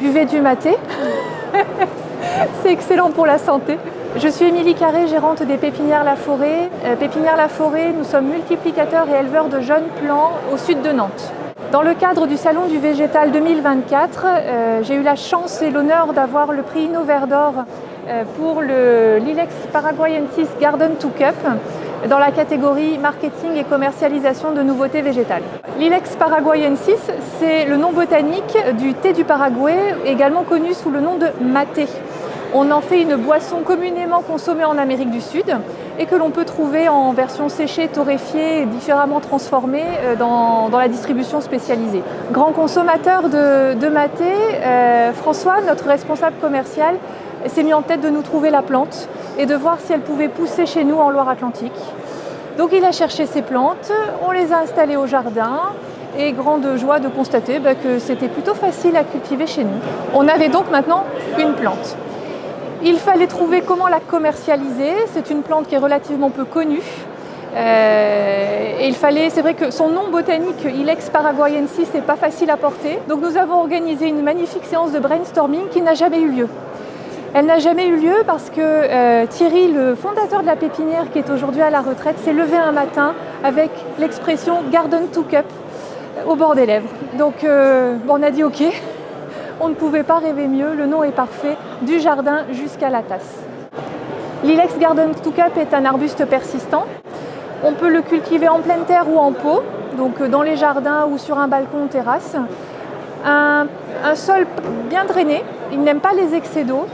Buvez du maté, c'est excellent pour la santé. Je suis Émilie Carré, gérante des Pépinières La Forêt. Pépinières La Forêt, nous sommes multiplicateurs et éleveurs de jeunes plants au sud de Nantes. Dans le cadre du Salon du Végétal 2024, j'ai eu la chance et l'honneur d'avoir le prix Innover d'Or pour l'Ilex Paraguayensis Garden to Cup dans la catégorie marketing et commercialisation de nouveautés végétales. L'Ilex Paraguayensis, c'est le nom botanique du thé du Paraguay, également connu sous le nom de maté. On en fait une boisson communément consommée en Amérique du Sud et que l'on peut trouver en version séchée, torréfiée et différemment transformée dans la distribution spécialisée. Grand consommateur de maté, François, notre responsable commercial, s'est mis en tête de nous trouver la plante et de voir si elle pouvait pousser chez nous en Loire-Atlantique. Donc il a cherché ces plantes, on les a installées au jardin et grande joie de constater que c'était plutôt facile à cultiver chez nous. On avait donc maintenant une plante. Il fallait trouver comment la commercialiser. C'est une plante qui est relativement peu connue. C'est vrai que son nom botanique, Ilex Paraguayensis, n'est pas facile à porter. Donc nous avons organisé une magnifique séance de brainstorming qui n'a jamais eu lieu. Elle n'a jamais eu lieu parce que Thierry, le fondateur de la pépinière qui est aujourd'hui à la retraite, s'est levé un matin avec l'expression Garden to Cup au bord des lèvres. Donc on a dit OK. On ne pouvait pas rêver mieux, le nom est parfait, du jardin jusqu'à la tasse. L'Ilex Garden to Cup est un arbuste persistant. On peut le cultiver en pleine terre ou en pot, donc dans les jardins ou sur un balcon ou terrasse. Un sol bien drainé, il n'aime pas les excès d'eau.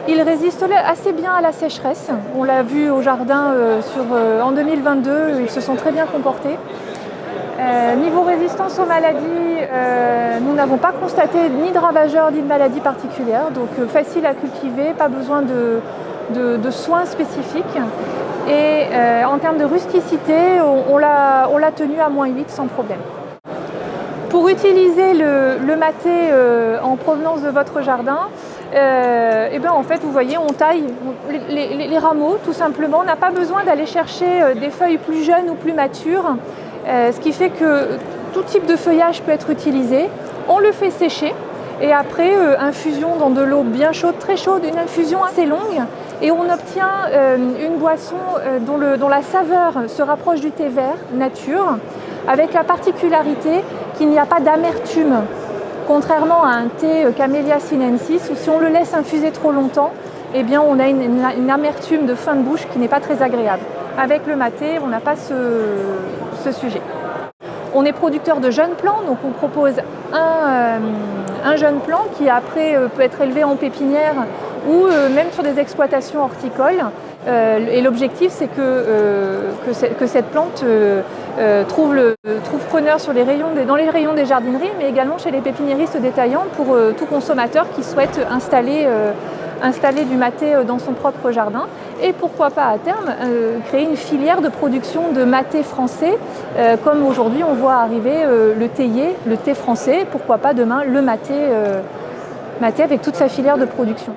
Il résiste assez bien à la sécheresse. On l'a vu au jardin en 2022, ils se sont très bien comportés. Niveau résistance aux maladies, nous n'avons pas constaté ni de ravageurs ni de maladies particulières, donc facile à cultiver, pas besoin de soins spécifiques. Et en termes de rusticité, on l'a tenu à -8 sans problème. Pour utiliser le maté en provenance de votre jardin, en fait, vous voyez, on taille les rameaux tout simplement. On n'a pas besoin d'aller chercher des feuilles plus jeunes ou plus matures. Ce qui fait que tout type de feuillage peut être utilisé. On le fait sécher et après infusion dans de l'eau bien chaude, très chaude, une infusion assez longue et on obtient une boisson dont la saveur se rapproche du thé vert nature avec la particularité qu'il n'y a pas d'amertume, contrairement à un thé Camellia sinensis où si on le laisse infuser trop longtemps, on a une amertume de fin de bouche qui n'est pas très agréable. Avec le maté, on n'a pas ce sujet. On est producteur de jeunes plants, donc on propose un jeune plant qui après peut être élevé en pépinière ou même sur des exploitations horticoles. Et l'objectif, c'est que cette plante trouve preneur dans les rayons des jardineries, mais également chez les pépiniéristes détaillants pour tout consommateur qui souhaite installer du maté dans son propre jardin et pourquoi pas à terme créer une filière de production de maté français comme aujourd'hui on voit arriver le théier, le thé français, pourquoi pas demain le maté avec toute sa filière de production.